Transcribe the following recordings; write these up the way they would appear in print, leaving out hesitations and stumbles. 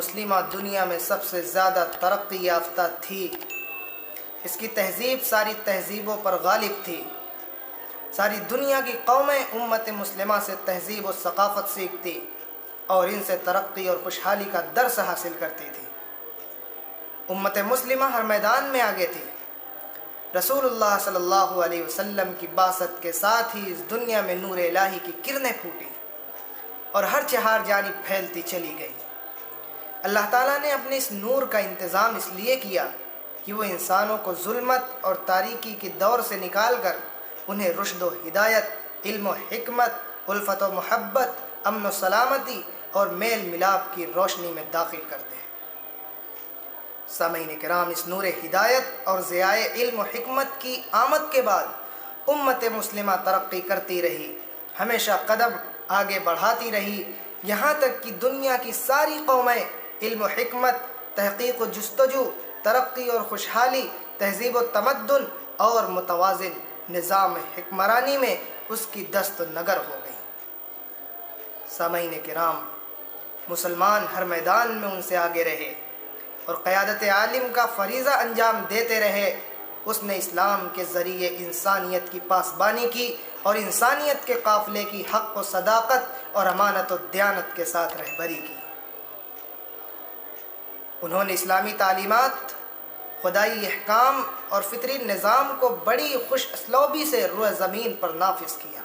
مسلمہ دنیا میں سب سے زیادہ ترقی یافتہ تھی۔ اس کی تہذیب ساری تہذیبوں پر غالب تھی۔ ساری دنیا کی قومیں امت مسلمہ سے تہذیب و ثقافت سیکھتی اور ان سے ترقی اور خوشحالی کا درس حاصل کرتی تھی۔ امت مسلمہ ہر میدان میں آگے تھی۔ رسول اللہ صلی اللہ علیہ وسلم کی بعثت کے ساتھ ہی اس دنیا میں نور الہی کی کرنیں پھوٹی اور ہر چہار جانب پھیلتی چلی گئی۔ اللہ تعالیٰ نے اپنے اس نور کا انتظام اس لیے کیا کہ وہ انسانوں کو ظلمت اور تاریکی کی دور سے نکال کر انہیں رشد و ہدایت، علم و حکمت، الفت و محبت، امن و سلامتی اور میل ملاپ کی روشنی میں داخل کر دے۔ سامعین کرام، اس نور ہدایت اور ضیاء علم و حکمت کی آمد کے بعد امت مسلمہ ترقی کرتی رہی، ہمیشہ قدم آگے بڑھاتی رہی، یہاں تک کہ دنیا کی ساری قومیں علم و حکمت، تحقیق و جستجو، ترقی اور خوشحالی، تہذیب و تمدن اور متوازن نظام حکمرانی میں اس کی دست نگر ہو گئی۔ سامعین کرام، مسلمان ہر میدان میں ان سے آگے رہے اور قیادت عالم کا فریضہ انجام دیتے رہے۔ اس نے اسلام کے ذریعے انسانیت کی پاسبانی کی اور انسانیت کے قافلے کی حق و صداقت اور امانت و دیانت کے ساتھ رہبری کی۔ انہوں نے اسلامی تعلیمات، خدائی احکام اور فطری نظام کو بڑی خوش اسلوبی سے روئے زمین پر نافذ کیا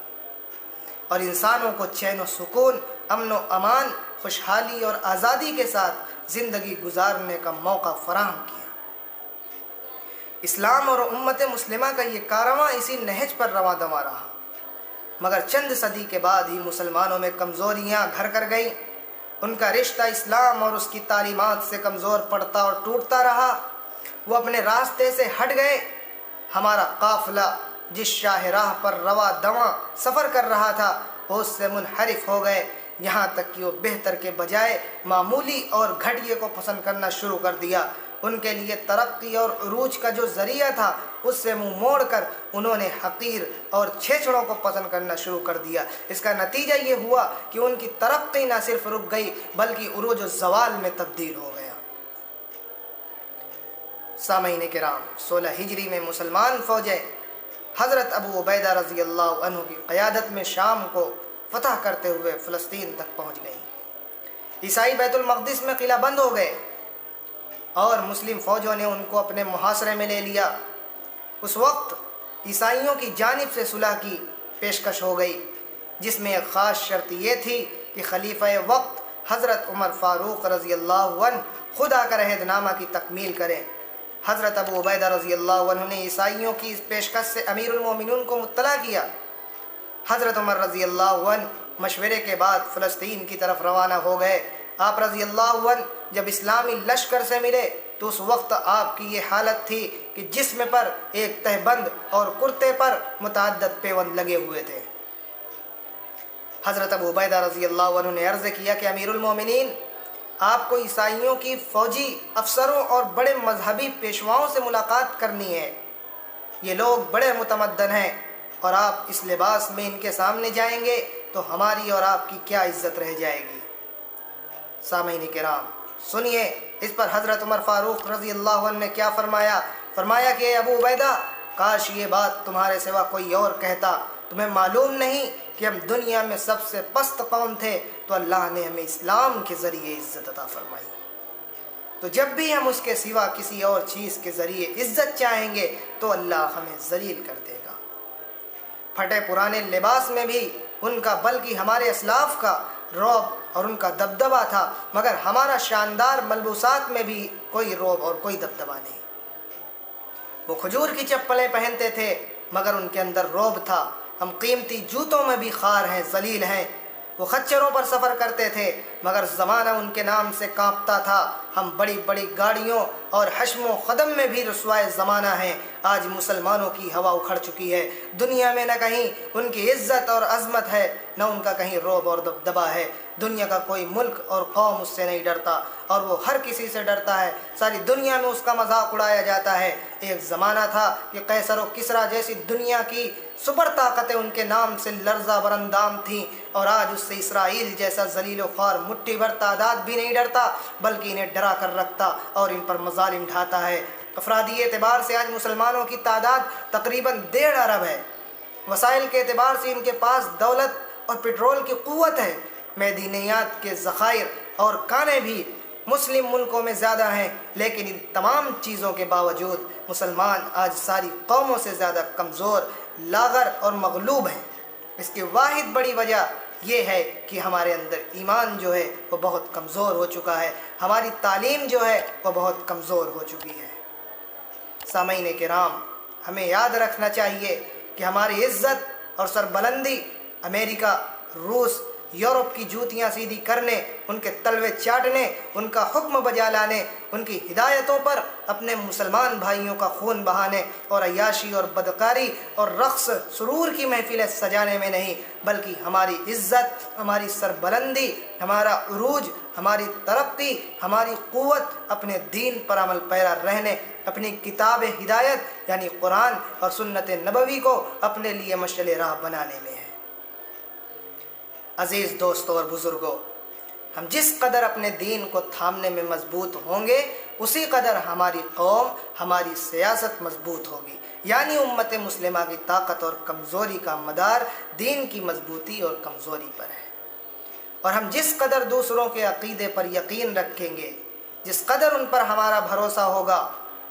اور انسانوں کو چین و سکون، امن و امان، خوشحالی اور آزادی کے ساتھ زندگی گزارنے کا موقع فراہم کیا۔ اسلام اور امت مسلمہ کا یہ کارواں اسی نہج پر رواں دواں رہا، مگر چند صدی کے بعد ہی مسلمانوں میں کمزوریاں گھر کر گئیں۔ ان کا رشتہ اسلام اور اس کی تعلیمات سے کمزور پڑتا اور ٹوٹتا رہا، وہ اپنے راستے سے ہٹ گئے۔ ہمارا قافلہ جس شاہ راہ پر رواں دواں سفر کر رہا تھا وہ اس سے منحرف ہو گئے، یہاں تک کہ وہ بہتر کے بجائے معمولی اور گھٹیے کو پسند کرنا شروع کر دیا۔ ان کے لیے ترقی اور عروج کا جو ذریعہ تھا اس سے منہ موڑ کر انہوں نے حقیر اور چھیچڑوں کو پسند کرنا شروع کر دیا۔ اس کا نتیجہ یہ ہوا کہ ان کی ترقی نہ صرف رک گئی بلکہ عروج و زوال میں تبدیل ہو گیا۔ سامعین کرام، 16 ہجری میں مسلمان فوجیں حضرت ابو عبیدہ رضی اللہ عنہ کی قیادت میں شام کو فتح کرتے ہوئے فلسطین تک پہنچ گئیں۔ عیسائی بیت المقدس میں قلعہ بند ہو گئے اور مسلم فوجوں نے ان کو اپنے محاصرے میں لے لیا۔ اس وقت عیسائیوں کی جانب سے صلح کی پیشکش ہو گئی، جس میں ایک خاص شرط یہ تھی کہ خلیفہ وقت حضرت عمر فاروق رضی اللہ عنہ خود آ کر عہد نامہ کی تکمیل کریں۔ حضرت ابو عبیدہ رضی اللہ عنہ نے عیسائیوں کی اس پیشکش سے امیر المومنین کو مطلع کیا۔ حضرت عمر رضی اللہ عنہ مشورے کے بعد فلسطین کی طرف روانہ ہو گئے۔ آپ رضی اللہ عنہ جب اسلامی لشکر سے ملے تو اس وقت آپ کی یہ حالت تھی کہ جسم پر ایک تہبند اور کرتے پر متعدد پیوند لگے ہوئے تھے۔ حضرت ابو عبیدہ رضی اللہ عنہ نے عرض کیا کہ امیر المومنین، آپ کو عیسائیوں کی فوجی افسروں اور بڑے مذہبی پیشواؤں سے ملاقات کرنی ہے۔ یہ لوگ بڑے متمدن ہیں اور آپ اس لباس میں ان کے سامنے جائیں گے تو ہماری اور آپ کی کیا عزت رہ جائے گی۔ سامعین کرام، سنیے اس پر حضرت عمر فاروق رضی اللہ عنہ نے کیا فرمایا۔ فرمایا کہ اے ابو عبیدہ، کاش یہ بات تمہارے سوا کوئی اور کہتا۔ تمہیں معلوم نہیں کہ ہم دنیا میں سب سے پست قوم تھے تو اللہ نے ہمیں اسلام کے ذریعے عزت عطا فرمائی، تو جب بھی ہم اس کے سوا کسی اور چیز کے ذریعے عزت چاہیں گے تو اللہ ہمیں ذلیل کر دے گا۔ پھٹے پرانے لباس میں بھی ان کا بلکہ ہمارے اسلاف کا رعب اور ان کا دبدبہ تھا، مگر ہمارا شاندار ملبوسات میں بھی کوئی رعب اور کوئی دبدبہ نہیں۔ وہ کھجور کی چپلیں پہنتے تھے مگر ان کے اندر رعب تھا۔ ہم قیمتی جوتوں میں بھی خوار ہیں، ذلیل ہیں۔ وہ خچروں پر سفر کرتے تھے مگر زمانہ ان کے نام سے کانپتا تھا۔ ہم بڑی بڑی گاڑیوں اور حشم و خدم میں بھی رسوائے زمانہ ہیں۔ آج مسلمانوں کی ہوا اکھڑ چکی ہے، دنیا میں نہ کہیں ان کی عزت اور عظمت ہے نہ ان کا کہیں رعب اور دبدبہ ہے۔ دنیا کا کوئی ملک اور قوم اس سے نہیں ڈرتا اور وہ ہر کسی سے ڈرتا ہے۔ ساری دنیا میں اس کا مذاق اڑایا جاتا ہے۔ ایک زمانہ تھا کہ قیصر و کسریٰ جیسی دنیا کی سپر طاقتیں ان کے نام سے لرزہ برندام تھیں، اور آج اس سے اسرائیل جیسا ذلیل و خوار مٹھی بھر تعداد بھی نہیں ڈرتا، بلکہ انہیں ڈرا کر رکھتا اور ان پر مظالم ڈھاتا ہے۔ افرادی اعتبار سے آج مسلمانوں کی تعداد تقریباً 1.5 ارب ہے۔ وسائل کے اعتبار سے ان کے پاس دولت اور پیٹرول کی قوت ہے، معدنیات کے ذخائر اور کانیں بھی مسلم ملکوں میں زیادہ ہیں، لیکن ان تمام چیزوں کے باوجود مسلمان آج ساری قوموں سے زیادہ کمزور، لاغر اور مغلوب ہیں۔ اس کی واحد بڑی وجہ یہ ہے کہ ہمارے اندر ایمان جو ہے وہ بہت کمزور ہو چکا ہے، ہماری تعلیم جو ہے وہ بہت کمزور ہو چکی ہے۔ سامعین کرام، ہمیں یاد رکھنا چاہیے کہ ہماری عزت اور سربلندی امریکہ، روس، یورپ کی جوتیاں سیدھی کرنے، ان کے تلوے چاٹنے، ان کا حکم بجا لانے، ان کی ہدایتوں پر اپنے مسلمان بھائیوں کا خون بہانے اور عیاشی اور بدکاری اور رقص سرور کی محفلیں سجانے میں نہیں، بلکہ ہماری عزت، ہماری سربلندی، ہمارا عروج، ہماری ترقی، ہماری قوت اپنے دین پر عمل پیرا رہنے، اپنی کتاب ہدایت یعنی قرآن اور سنت نبوی کو اپنے لیے مشعل راہ بنانے میں ہے۔ عزیز دوستوں اور بزرگوں، ہم جس قدر اپنے دین کو تھامنے میں مضبوط ہوں گے، اسی قدر ہماری قوم، ہماری سیاست مضبوط ہوگی۔ یعنی امت مسلمہ کی طاقت اور کمزوری کا مدار دین کی مضبوطی اور کمزوری پر ہے۔ اور ہم جس قدر دوسروں کے عقیدے پر یقین رکھیں گے، جس قدر ان پر ہمارا بھروسہ ہوگا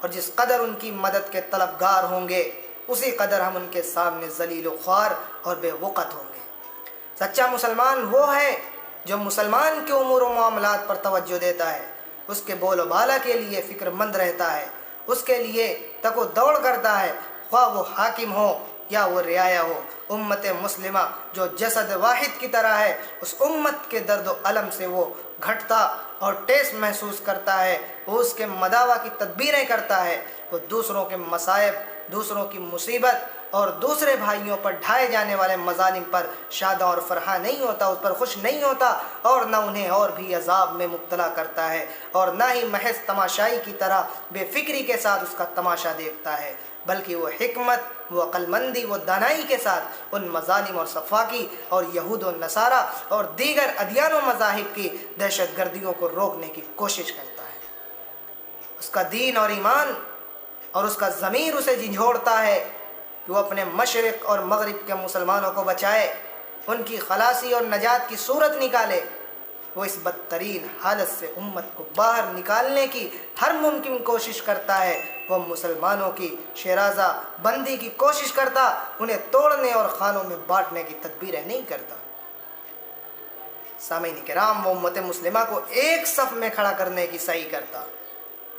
اور جس قدر ان کی مدد کے طلبگار ہوں گے، اسی قدر ہم ان کے سامنے ذلیل و خوار اور بے وقت ہوں گے۔ سچا مسلمان وہ ہے جو مسلمان کے امور و معاملات پر توجہ دیتا ہے، اس کے بول و بالا کے لیے فکر مند رہتا ہے، اس کے لیے تک و دوڑ کرتا ہے، خواہ وہ حاکم ہو یا وہ رعایا ہو۔ امت مسلمہ جو جسد واحد کی طرح ہے، اس امت کے درد و الم سے وہ گھٹتا اور ٹیس محسوس کرتا ہے، وہ اس کے مداوا کی تدبیریں کرتا ہے، وہ دوسروں کے مصائب، دوسروں کی مصیبت اور دوسرے بھائیوں پر ڈھائے جانے والے مظالم پر شاداں اور فرحاں نہیں ہوتا، اس پر خوش نہیں ہوتا، اور نہ انہیں اور بھی عذاب میں مبتلا کرتا ہے، اور نہ ہی محض تماشائی کی طرح بے فکری کے ساتھ اس کا تماشا دیکھتا ہے، بلکہ وہ حکمت، وہ عقل مندی، وہ دانائی کے ساتھ ان مظالم اور صفاقی اور یہود و نصارہ اور دیگر ادیان و مذاہب کی دہشت گردیوں کو روکنے کی کوشش کرتا ہے۔ اس کا دین اور ایمان اور اس کا ضمیر اسے جھنجھوڑتا ہے کہ وہ اپنے مشرق اور مغرب کے مسلمانوں کو بچائے، ان کی خلاصی اور نجات کی صورت نکالے۔ وہ اس بدترین حالت سے امت کو باہر نکالنے کی ہر ممکن کوشش کرتا ہے، وہ مسلمانوں کی شیرازہ بندی کی کوشش کرتا، انہیں توڑنے اور خانوں میں بانٹنے کی تدبیریں نہیں کرتا۔ سامعین کرام، وہ امت مسلمہ کو ایک صف میں کھڑا کرنے کی سعی کرتا،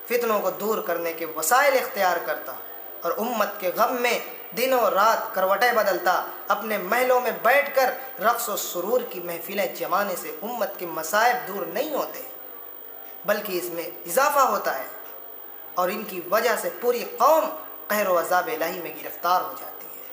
فتنوں کو دور کرنے کے وسائل اختیار کرتا، اور امت کے غم میں دنوں رات کروٹیں بدلتا۔ اپنے محلوں میں بیٹھ کر رقص و سرور کی محفلیں جمانے سے امت کے مصائب دور نہیں ہوتے، بلکہ اس میں اضافہ ہوتا ہے، اور ان کی وجہ سے پوری قوم قہر و عذاب الہی میں گرفتار ہو جاتی ہے۔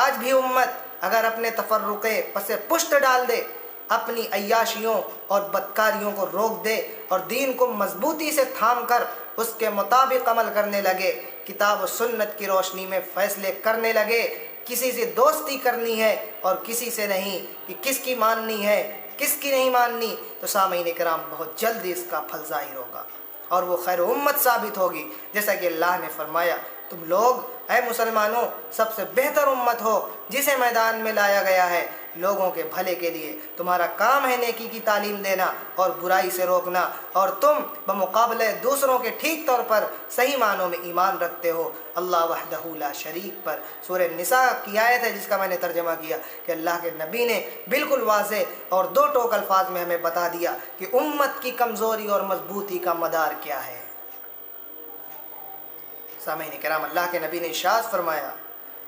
آج بھی امت اگر اپنے تفرقے پس پشت ڈال دے، اپنی عیاشیوں اور بدکاریوں کو روک دے اور دین کو مضبوطی سے تھام کر اس کے مطابق عمل کرنے لگے، کتاب و سنت کی روشنی میں فیصلے کرنے لگے، کسی سے دوستی کرنی ہے اور کسی سے نہیں، کہ کس کی ماننی ہے کس کی نہیں ماننی، تو سامعین کرام بہت جلد اس کا پھل ظاہر ہوگا اور وہ خیر امت ثابت ہوگی۔ جیسا کہ اللہ نے فرمایا، تم لوگ اے مسلمانوں سب سے بہتر امت ہو جسے میدان میں لایا گیا ہے لوگوں کے بھلے کے لیے، تمہارا کام ہے نیکی کی تعلیم دینا اور برائی سے روکنا، اور تم بمقابلے دوسروں کے ٹھیک طور پر صحیح معنوں میں ایمان رکھتے ہو اللہ وحدہ لا شریک پر۔ سورہ نساء کی آیت ہے جس کا میں نے ترجمہ کیا کہ اللہ کے نبی نے بالکل واضح اور دو ٹوک الفاظ میں ہمیں بتا دیا کہ امت کی کمزوری اور مضبوطی کا مدار کیا ہے۔ سامعین کرام، اللہ کے نبی نے ارشاد فرمایا،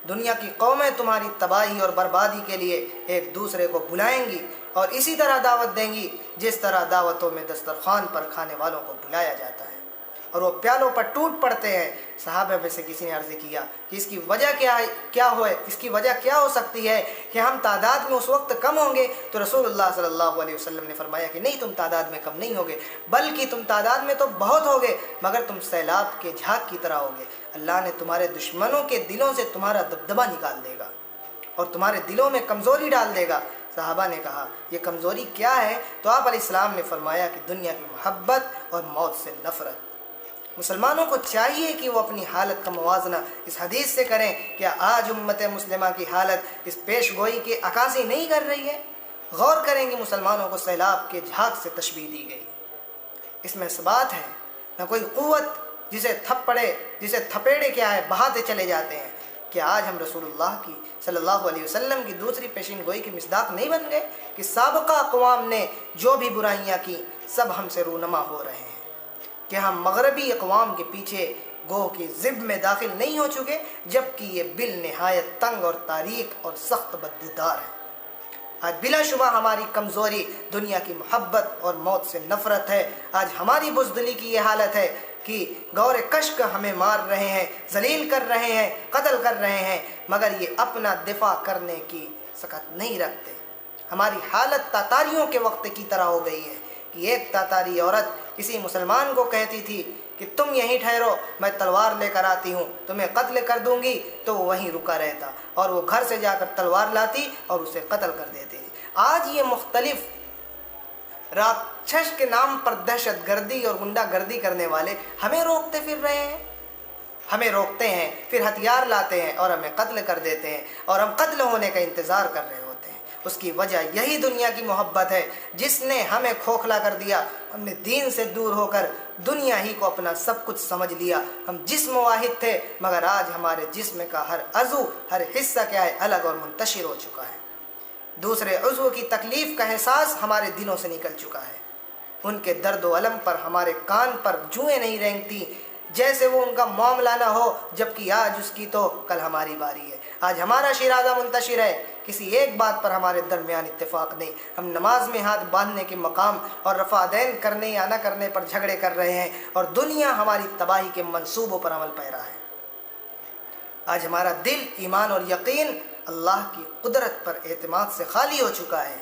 دنیا کی قومیں تمہاری تباہی اور بربادی کے لیے ایک دوسرے کو بلائیں گی اور اسی طرح دعوت دیں گی جس طرح دعوتوں میں دسترخوان پر کھانے والوں کو بلایا جاتا ہے، اور وہ پیالوں پر ٹوٹ پڑتے ہیں۔ صحابہ میں سے کسی نے عرض کیا کہ اس کی وجہ کیا ہو سکتی ہے کہ ہم تعداد میں اس وقت کم ہوں گے؟ تو رسول اللہ صلی اللہ علیہ وسلم نے فرمایا کہ نہیں، تم تعداد میں کم نہیں ہوگے، بلکہ تم تعداد میں تو بہت ہوگے، مگر تم سیلاب کے جھاگ کی طرح ہوگے۔ اللہ نے تمہارے دشمنوں کے دلوں سے تمہارا دبدبہ نکال دے گا اور تمہارے دلوں میں کمزوری ڈال دے گا۔ صحابہ نے کہا یہ کمزوری کیا ہے؟ تو آپ علیہ السلام نے فرمایا کہ دنیا کی محبت اور موت سے نفرت۔ مسلمانوں کو چاہیے کہ وہ اپنی حالت کا موازنہ اس حدیث سے کریں کہ آج امت مسلمہ کی حالت اس پیش گوئی کی عکاسی نہیں کر رہی ہے؟ غور کریں گے مسلمانوں کو سیلاب کے جھاگ سے تشبیہ دی گئی، اس میں ثبات ہے، نہ کوئی قوت جسے تھپیڑے کیا ہے بہاتے چلے جاتے ہیں۔ کہ آج ہم رسول اللہ کی صلی اللہ علیہ وسلم کی دوسری پیشین گوئی کی مصداق نہیں بن گئے کہ سابقہ اقوام نے جو بھی برائیاں کی سب ہم سے رونما ہو رہے ہیں، کہ ہم مغربی اقوام کے پیچھے گو کی زب میں داخل نہیں ہو چکے، جبکہ یہ بالنہایت تنگ اور تاریک اور سخت بدبودار ہے۔ آج بلا شبہ ہماری کمزوری دنیا کی محبت اور موت سے نفرت ہے۔ آج ہماری بزدلی کی یہ حالت ہے کہ گور کشک ہمیں مار رہے ہیں، ذلیل کر رہے ہیں، قتل کر رہے ہیں، مگر یہ اپنا دفاع کرنے کی سکت نہیں رکھتے۔ ہماری حالت تاتاریوں کے وقت کی طرح ہو گئی ہے کہ ایک تاتاری عورت کسی مسلمان کو کہتی تھی کہ تم یہیں ٹھہرو، میں تلوار لے کر آتی ہوں، تمہیں قتل کر دوں گی، تو وہ وہیں رکا رہتا اور وہ گھر سے جا کر تلوار لاتی اور اسے قتل کر دیتی۔ آج یہ مختلف راکشس کے نام پر دہشت گردی اور غنڈہ گردی کرنے والے ہمیں روکتے پھر رہے ہیں، ہمیں روکتے ہیں، پھر ہتھیار لاتے ہیں اور ہمیں قتل کر دیتے ہیں، اور ہم قتل ہونے کا انتظار کر رہے ہوتے ہیں۔ اس کی وجہ یہی دنیا کی محبت ہے جس نے ہمیں کھوکھلا کر دیا۔ ہم نے دین سے دور ہو کر دنیا ہی کو اپنا سب کچھ سمجھ لیا۔ ہم جسم واحد تھے، مگر آج ہمارے جسم کا ہر عضو، ہر حصہ کیا ہے، الگ اور منتشر ہو چکا ہے۔ دوسرے عضو کی تکلیف کا احساس ہمارے دلوں سے نکل چکا ہے۔ ان کے درد و الم پر ہمارے کان پر جوئیں نہیں رینگتی، جیسے وہ ان کا معاملہ نہ ہو، جبکہ آج اس کی تو کل ہماری باری ہے۔ آج ہمارا شیرازہ منتشر ہے، کسی ایک بات پر ہمارے درمیان اتفاق نہیں۔ ہم نماز میں ہاتھ باندھنے کے مقام اور رفع دین کرنے یا نہ کرنے پر جھگڑے کر رہے ہیں، اور دنیا ہماری تباہی کے منصوبوں پر عمل پیرا ہے۔ آج ہمارا دل ایمان اور یقین اللہ کی قدرت پر اعتماد سے خالی ہو چکا ہے۔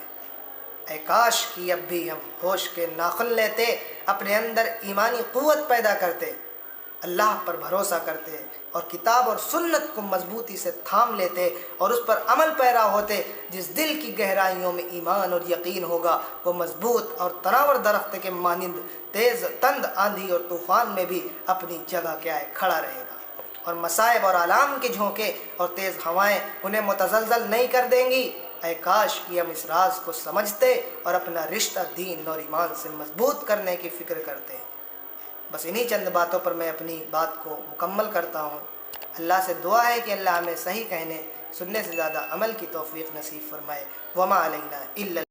اے کاش کہ اب بھی ہم ہوش کے ناخن لیتے، اپنے اندر ایمانی قوت پیدا کرتے، اللہ پر بھروسہ کرتے اور کتاب اور سنت کو مضبوطی سے تھام لیتے اور اس پر عمل پیرا ہوتے۔ جس دل کی گہرائیوں میں ایمان اور یقین ہوگا وہ مضبوط اور تناور درخت کے مانند تیز تند آندھی اور طوفان میں بھی اپنی جگہ کیا ہے کھڑا رہے گا، اور مصائب اور آلام کے جھونکے اور تیز ہوائیں انہیں متزلزل نہیں کر دیں گی۔ اے کاش کہ ہم اس راز کو سمجھتے اور اپنا رشتہ دین اور ایمان سے مضبوط کرنے کی فکر کرتے۔ بس انہی چند باتوں پر میں اپنی بات کو مکمل کرتا ہوں۔ اللہ سے دعا ہے کہ اللہ ہمیں صحیح کہنے سننے سے زیادہ عمل کی توفیق نصیب فرمائے۔ وما علینا الا